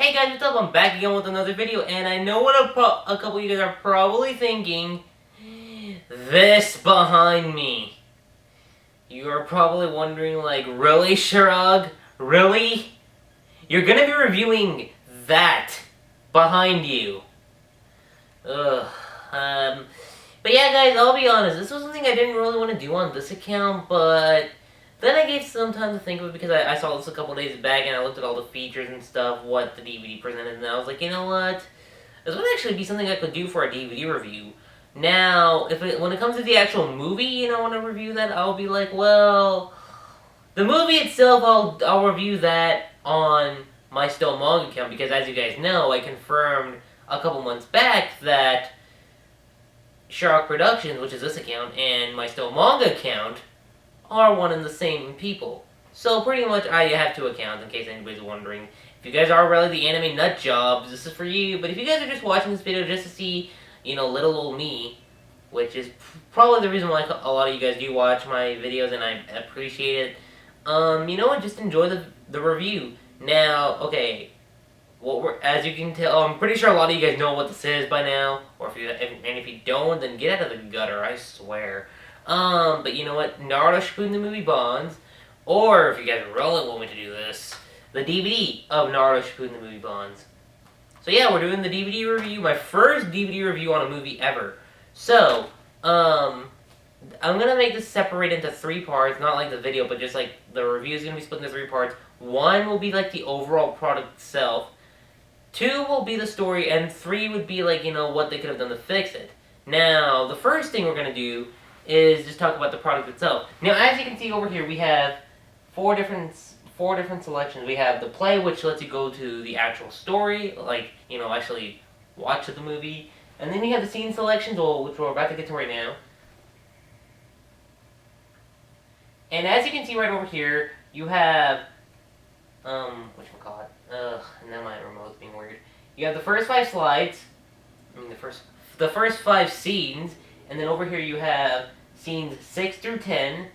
Hey guys, what's up? I'm back again with another video, and I know what a couple of you guys are probably thinking. This behind me. You are probably wondering, like, really, Shirag? Really? You're gonna be reviewing that behind you. Ugh. But yeah, guys, I'll be honest. This was something I didn't really want to do on this account, but then I gave some time to think of it because I saw this a couple days back and I looked at all the features and stuff, what the DVD presented, and I was like, you know what? This would actually be something I could do for a DVD review. Now, when it comes to the actual movie and I want to review that, I'll be like, well, the movie itself, I'll review that on my Still Manga account because, as you guys know, I confirmed a couple months back that Shark Productions, which is this account, and my Still Manga account are one and the same people. So pretty much I have two accounts in case anybody's wondering. If you guys are really the anime nut jobs, this is for you. But if you guys are just watching this video just to see, little old me, which is probably the reason why a lot of you guys do watch my videos and I appreciate it, just enjoy the review. Now, okay, as you can tell, I'm pretty sure a lot of you guys know what this is by now, or if you don't, then get out of the gutter, I swear. But you know what, Naruto Shippuden the movie Bonds, or if you guys really want me to do this, the DVD of Naruto Shippuden the movie Bonds. So yeah, we're doing the DVD review, my first DVD review on a movie ever. So, I'm gonna make this separate into 3 parts, not like the video, but just like the review is gonna be split into 3 parts. 1 will be like the overall product itself. 2 will be the story, and 3 would be like, what they could have done to fix it. Now, the first thing we're gonna do is just talk about the product itself. Now, as you can see over here, we have four different selections. We have the play, which lets you go to the actual story, like, actually watch the movie. And then you have the scene selections, which we're about to get to right now. And as you can see right over here, you have, whatchamacallit? Now my remote's being weird. You have the first 5 slides, the first 5 scenes, and then over here you have scenes 6 through 10,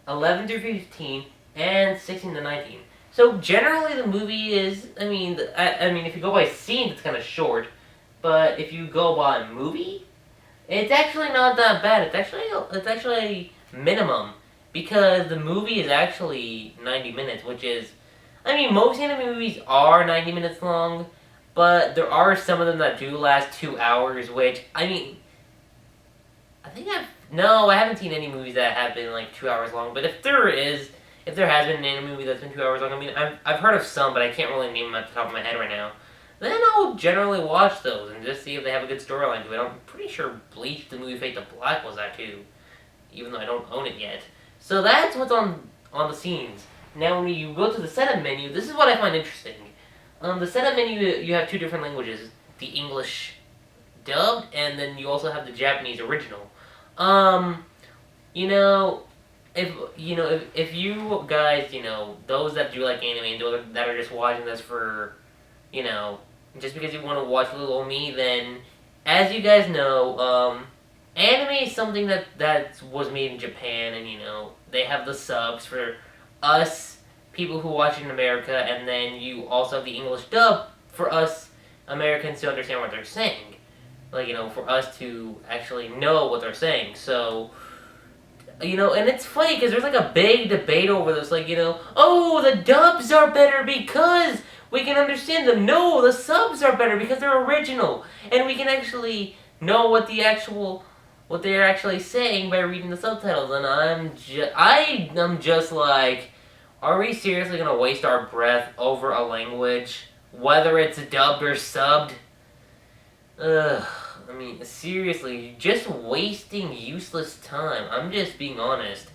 11 through 15, and 16 to 19. So generally the movie is, I mean, if you go by scenes, it's kind of short, but if you go by movie, it's actually not that bad. It's actually minimum, because the movie is actually 90 minutes, which is, most anime movies are 90 minutes long, but there are some of them that do last 2 hours, which, I haven't seen any movies that have been like 2 hours long, but if there has been an anime movie that's been 2 hours long, I've heard of some, but I can't really name them at the top of my head right now, then I'll generally watch those and just see if they have a good storyline to it. I'm pretty sure Bleach, the movie Fate to Black, was that too, even though I don't own it yet. So that's what's on the scenes. Now when you go to the setup menu, this is what I find interesting. The setup menu, you have 2 different languages, the English dubbed, and then you also have the Japanese original. If you guys, those that do like anime and those that are just watching this for, just because you want to watch little old me, then, as you guys know, anime is something that was made in Japan, and, they have the subs for us people who watch it in America, and then you also have the English dub for us Americans to understand what they're saying. Like, for us to actually know what they're saying. So, and it's funny because there's like a big debate over this, like, oh, the dubs are better because we can understand them. No, the subs are better because they're original, and we can actually know what they're actually saying by reading the subtitles. And I'm just like, are we seriously gonna waste our breath over a language, whether it's dubbed or subbed? Ugh. Seriously, just wasting useless time. I'm just being honest.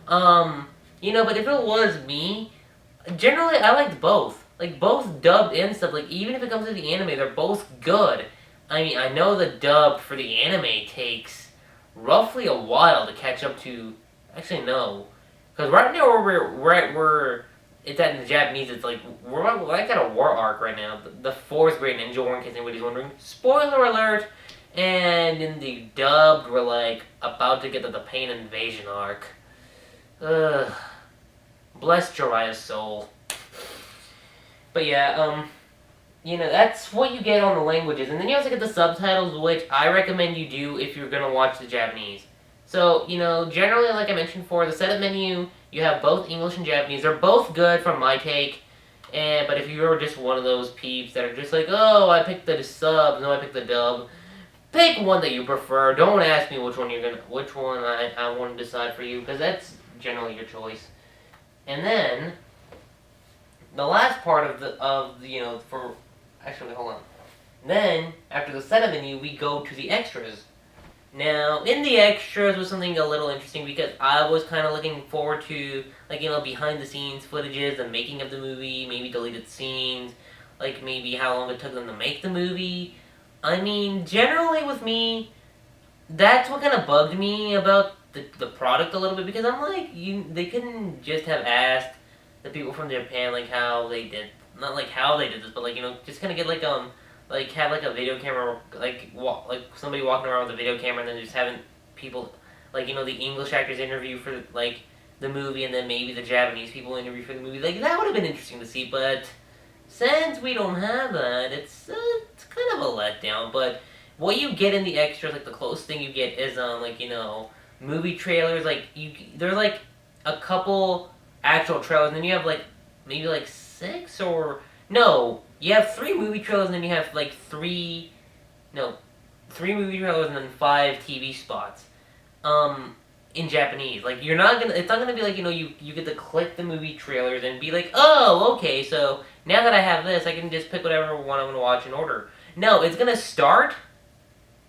But if it was me, generally I liked both. Like, both dubbed and stuff. Like, even if it comes to the anime, they're both good. I know the dub for the anime takes roughly a while to catch up to. Actually, no, because right now we're it's at in the Japanese. It's like we're like at a war arc right now. The 4th grade ninja war, in case anybody's wondering. Spoiler alert. And in the dubbed, we're like about to get to the Pain Invasion arc. Bless Jiraiya's soul. But yeah, that's what you get on the languages. And then you also get the subtitles, which I recommend you do if you're going to watch the Japanese. So, generally, like I mentioned before, the setup menu, you have both English and Japanese. They're both good from my take. But if you're just one of those peeps that are just like, oh, I picked the sub, no, I picked the dub, pick one that you prefer. Don't ask me which one I want to decide for you, because that's generally your choice. And then the last part for actually hold on. Then after the setup menu, we go to the extras. Now, in the extras was something a little interesting because I was kind of looking forward to, behind the scenes footages, the making of the movie, maybe deleted scenes, like maybe how long it took them to make the movie. I mean, generally with me, that's what kind of bugged me about the product a little bit because I'm like, they couldn't just have asked the people from Japan like how they did, not like how they did this, but just kind of get have like a video camera, like somebody walking around with a video camera, and then just having people, the English actors interview for the movie, and then maybe the Japanese people interview for the movie. Like that would have been interesting to see, but since we don't have that, it's kind of a letdown. But what you get in the extras, the closest thing you get is movie trailers. There's a couple actual trailers, and then you have maybe six or no. You have 3 movie trailers, and then you have three movie trailers, and then 5 TV spots. In Japanese, you're not gonna. It's not gonna be you get to click the movie trailers and be like, oh, okay, so now that I have this, I can just pick whatever one I'm gonna watch in order. No, it's gonna start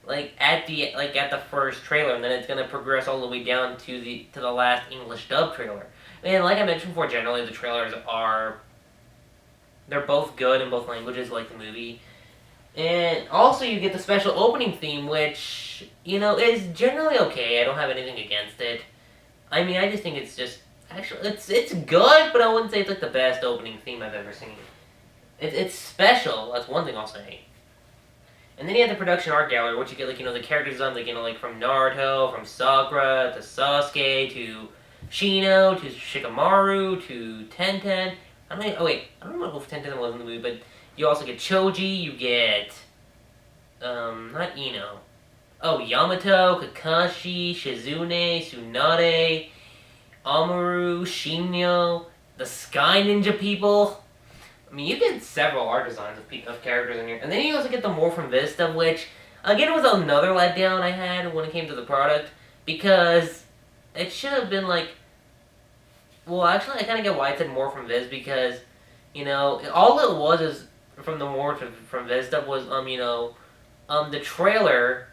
at the first trailer, and then it's gonna progress all the way down to the last English dub trailer. And like I mentioned before, generally the trailers they're both good in both languages, like the movie. And also you get the special opening theme, which, is generally okay. I don't have anything against it. I mean, I just think it's just, actually, it's good, but I wouldn't say it's the best opening theme I've ever seen. It's special, that's one thing I'll say. And then you have the production art gallery, which you get, the character design, from Naruto, from Sakura, to Sasuke, to Shino, to Shikamaru, to Tenten. I don't know if Tenten was in the movie, but you also get Choji, you get, not Ino. Oh, Yamato, Kakashi, Shizune, Tsunade, Amaru, Shinyo, the Sky Ninja people. I mean, you get several art designs of characters in here. And then you also get the More From Vista, which, again, was another letdown I had when it came to the product, because it should have been well, actually, I kind of get why it said More From Viz, because, all it was is, from the More From Viz stuff was, the trailer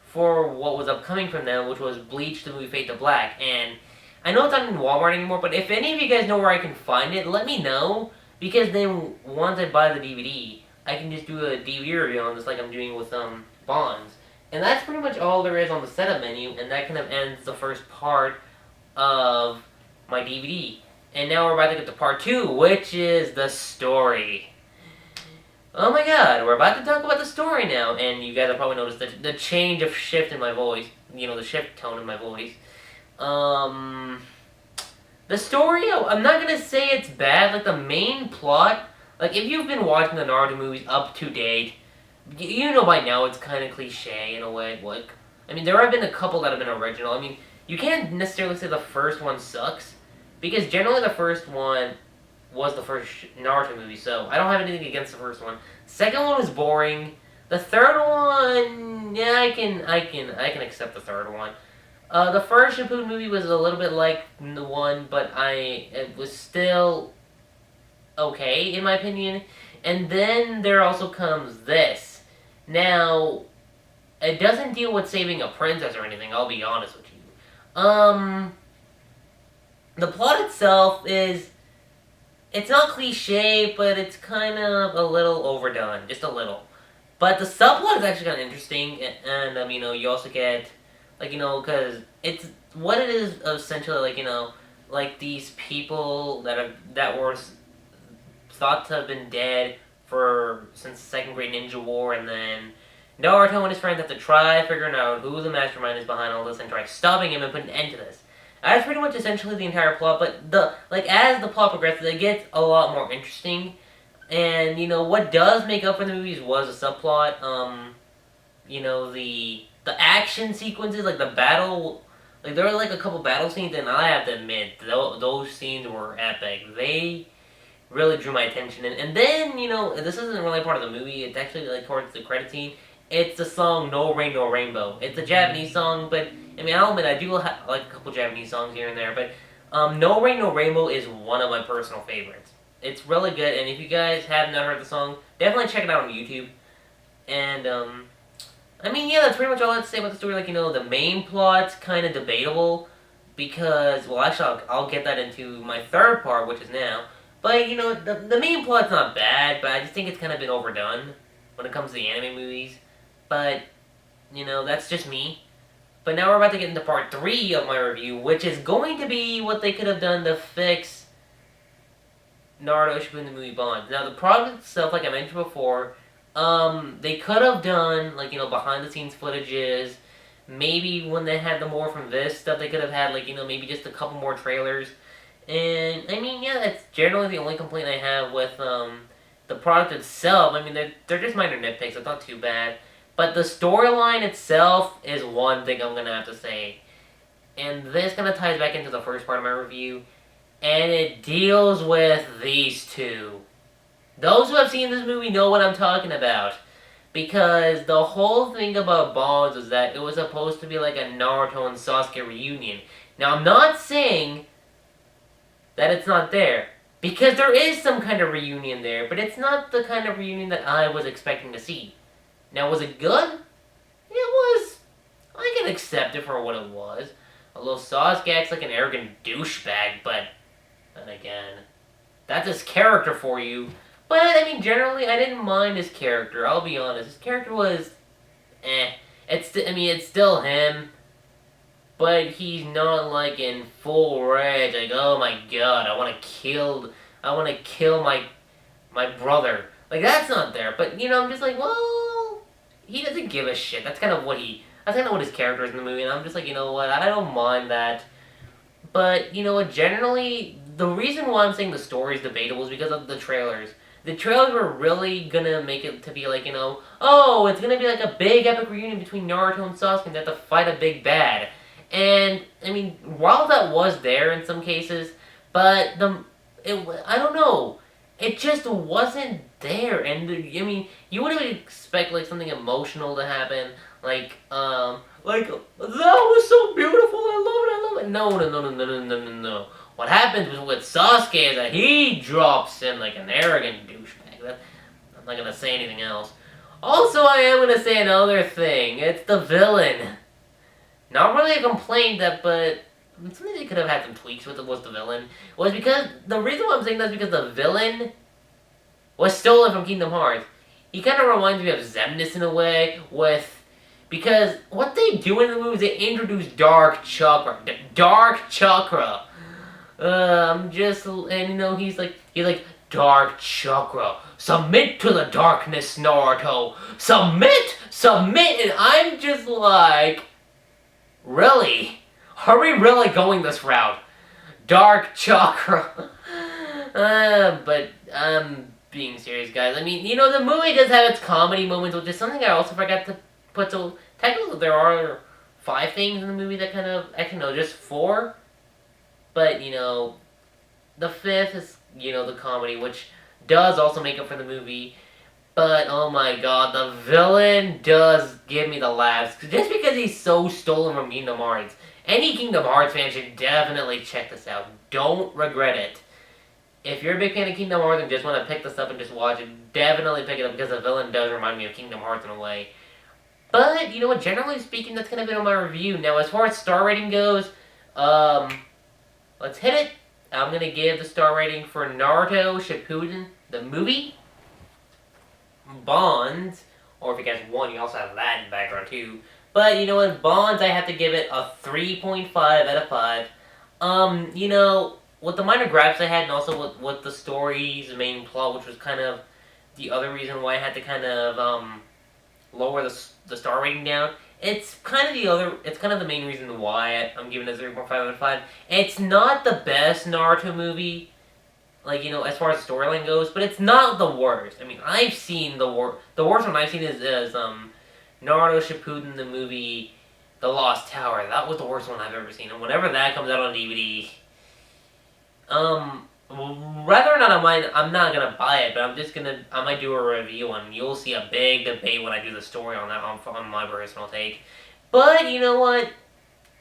for what was upcoming from them, which was Bleach, the movie Fade to Black. And I know it's not in Walmart anymore, but if any of you guys know where I can find it, let me know, because then once I buy the DVD, I can just do a DVD review on this like I'm doing with, Bonds. And that's pretty much all there is on the setup menu, and that kind of ends the first part of my DVD. And now we're about to get to part 2, which is the story. Oh my god, we're about to talk about the story now, and you guys have probably noticed the change of shift in my voice, the shift tone in my voice. The story, I'm not gonna say it's bad, the main plot, if you've been watching the Naruto movies up to date, you know by now it's kind of cliche in a way, I mean, there have been a couple that have been original. I mean, you can't necessarily say the first one sucks, because generally the first one was the first Naruto movie, so I don't have anything against the first one. Second one was boring. The third one, yeah, I can accept the third one. The first Shippuden movie was a little bit like the one, but it was still okay in my opinion. And then there also comes this. Now, it doesn't deal with saving a princess or anything, I'll be honest with you. The plot itself it's not cliche, but it's kind of a little overdone, just a little. But the subplot is actually kind of interesting, and you also get, because it's, what it is essentially, these people that were thought to have been dead since the Second Great Ninja War, and then Naruto and his friends have to try figuring out who the mastermind is behind all this and try stopping him and put an end to this. That's pretty much essentially the entire plot, but as the plot progresses, it gets a lot more interesting, And, you know, what does make up for the movies was a subplot. You know, the action sequences, like the battle, like there were like a couple battle scenes, and I have to admit, those scenes were epic. They really drew my attention. And then, you know, this isn't really part of the movie, it's actually like towards the credit scene. It's the song No Rain, No Rainbow. It's a Japanese song, but I mean, I'll admit, I do like a couple Japanese songs here and there, but No Rain, No Rainbow is one of my personal favorites. It's really good, and if you guys have not heard the song, definitely check it out on YouTube. And, I mean, yeah, that's pretty much all I have to say about the story. Like, you know, the main plot's kind of debatable, because, well, actually, I'll get that into my third part, which is now. But, you know, the main plot's not bad, but I just think it's kind of been overdone when it comes to the anime movies. But, you know, that's just me. But now we're about to get into part 3 of my review, which is going to be what they could have done to fix Naruto Shippuden the movie Bond. Now, the product itself, like I mentioned before, they could have done, like, you know, behind-the-scenes footages. Maybe when they had the more from this stuff, they could have had, like, you know, maybe just a couple more trailers. And, I mean, yeah, that's generally the only complaint I have with, the product itself. I mean, they're just minor nitpicks, it's not too bad. But the storyline itself is one thing I'm gonna have to say. And this kind of ties back into the first part of my review. And it deals with these two. Those who have seen this movie know what I'm talking about. Because the whole thing about Bonds was that it was supposed to be like a Naruto and Sasuke reunion. Now, I'm not saying that it's not there. Because there is some kind of reunion there, but it's not the kind of reunion that I was expecting to see. Now, was it good? It was. I can accept it for what it was. Although Sasuke acts like an arrogant douchebag, but then again, that's his character for you. But, I mean, generally, I didn't mind his character. I'll be honest. His character was, it's still him. But he's not, like, in full rage. Like, oh my god, I want to kill my brother. Like, that's not there. But, you know, I'm just like, well, he doesn't give a shit. That's kind of what his character is in the movie. And I'm just like, you know what, I don't mind that. But, you know what, generally, the reason why I'm saying the story is debatable is because of the trailers. The trailers were really gonna make it to be like, you know, oh, it's gonna be like a big epic reunion between Naruto and Sasuke and they have to fight a big bad. And, I mean, while that was there in some cases, but I don't know, it just wasn't there. And, I mean, you wouldn't expect, like, something emotional to happen, like, that was so beautiful, I love it. No. What happens with Sasuke is that he drops in like an arrogant douchebag. I'm not gonna say anything else. Also, I am gonna say another thing. It's the villain. Not really a complaint, but something they could have had some tweaks with was the villain. Was because, the reason why I'm saying that is because the villain was stolen from Kingdom Hearts. He kind of reminds me of Xemnas in a way, because what they do in the movie is they introduce Dark Chakra. And you know, he's like, Dark Chakra. Submit to the darkness, Naruto. Submit! And I'm just like, really? Are we really going this route? Dark Chakra. But I'm being serious, guys. I mean, you know, the movie does have its comedy moments, which is something I also forgot to put. So, technically, there are 5 things in the movie that kind of, actually, no, just 4. But, you know, the 5th is, you know, the comedy, which does also make up for the movie. But, oh my god, the villain does give me the laughs. Just because he's so stolen from Kingdom Hearts. Any Kingdom Hearts fan should definitely check this out. Don't regret it. If you're a big fan of Kingdom Hearts and just want to pick this up and just watch it, definitely pick it up because the villain does remind me of Kingdom Hearts in a way. But, you know what, generally speaking, that's going to be on my review. Now, as far as star rating goes, let's hit it. I'm going to give the star rating for Naruto Shippuden, the movie, Bonds, or if you guys want, you also have that in the background too. But, you know what, Bonds, I have to give it a 3.5 out of 5. You know, with the minor gripes I had, and also with the story's main plot, which was kind of the other reason why I had to kind of, lower the star rating down, it's kind of the main reason why I'm giving it a 3.5 out of 5. It's not the best Naruto movie, like, as far as the storyline goes, but it's not the worst. I mean, I've seen the worst one I've seen is Naruto Shippuden, the movie, The Lost Tower. That was the worst one I've ever seen. And whenever that comes out on DVD, whether or not I'm not gonna buy it, but I might do a review, and you'll see a big debate when I do the story on that on my personal take. But you know what?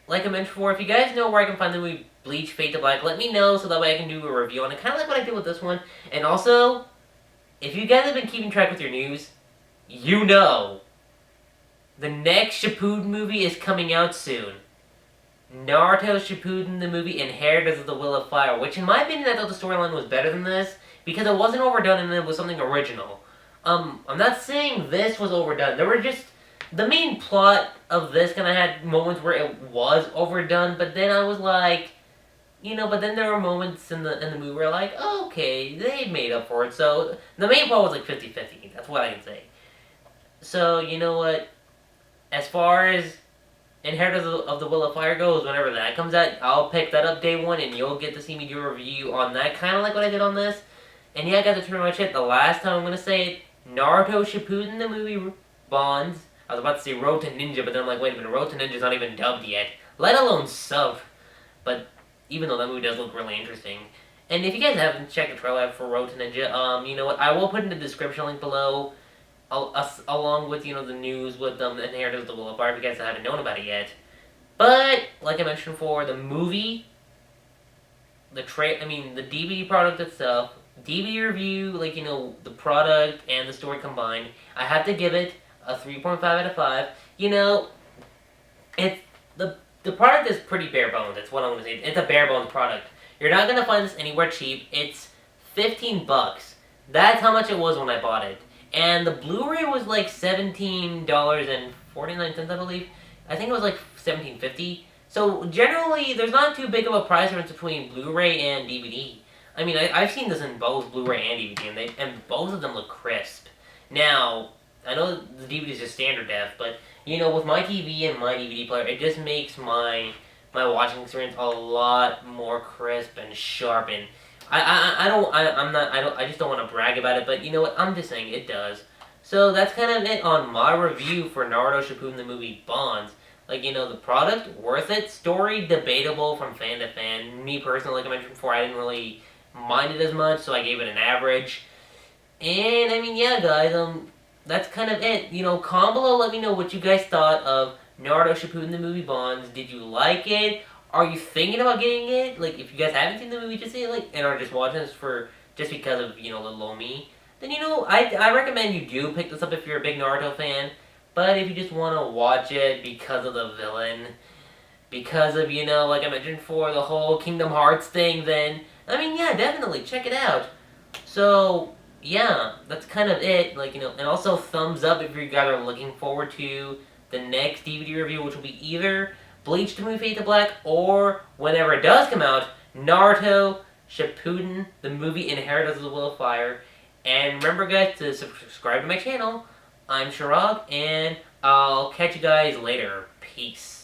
Like I mentioned before, if you guys know where I can find the movie Bleach Fade to Black, let me know so that way I can do a review on it, kind of like what I did with this one. And also, if you guys have been keeping track with your news, you know the next Shippuden movie is coming out soon. Naruto Shippuden, the movie Inheritors of the Will of Fire, which in my opinion I thought the storyline was better than this, because it wasn't overdone and it was something original. I'm not saying this was overdone. There were just... The main plot of this kind of had moments where it was overdone, but then I was like... but then there were moments in the movie where like, oh, okay, they made up for it. So, the main plot was like 50-50. That's what I can say. So, you know what? As far as Inheritors of the Will of Fire goes, whenever that comes out, I'll pick that up day one, and you'll get to see me do a review on that, kind of like what I did on this. And yeah, guys, that's pretty much it. The last time I'm going to say it, Naruto Shippuden, the movie Bonds. I was about to say Road to Ninja, but then I'm like, wait a minute, Road to Ninja's not even dubbed yet, let alone subbed. But even though that movie does look really interesting. And if you guys haven't checked the trailer out for Road to Ninja, you know what, I will put in the description link below, along with, the news with the Inheritors of the Will of Fire, if you guys haven't known about it yet. But, like I mentioned before, the movie, the DVD product itself, DVD review, the product and the story combined, I have to give it a 3.5 out of 5. It's, the product is pretty bare bones, that's what I'm going to say. It's a bare bones product. You're not going to find this anywhere cheap. It's $15. That's how much it was when I bought it. And the Blu-ray was like $17.49, I believe. I think it was like $17.50. So generally, there's not too big of a price difference between Blu-ray and DVD. I mean, I've seen this in both Blu-ray and DVD, and both of them look crisp. Now, I know the DVD is just standard def, but with my TV and my DVD player, it just makes my watching experience a lot more crisp and sharp. And I just don't want to brag about it, but you know what? I'm just saying it does. So that's kind of it on my review for Naruto Shippuden, the movie Bonds. The product, worth it. Story, debatable from fan to fan. Me personally, like I mentioned before, I didn't really mind it as much, so I gave it an average. And, I mean, yeah, guys, that's kind of it. Comment below, let me know what you guys thought of Naruto Shippuden, the movie Bonds. Did you like it? Are you thinking about getting it? If you guys haven't seen the movie, just say and are just watching this just because of, little old me, then, I recommend you do pick this up if you're a big Naruto fan. But if you just want to watch it because of the villain, because of, like I mentioned before, the whole Kingdom Hearts thing, then, I mean, yeah, definitely, check it out. So, yeah, that's kind of it, and also thumbs up if you guys are looking forward to the next DVD review, which will be either Bleach the movie Fade to Black, or whenever it does come out, Naruto Shippuden, the movie Inheritors of the Will of Fire. And remember, guys, to subscribe to my channel. I'm Shirag, and I'll catch you guys later. Peace.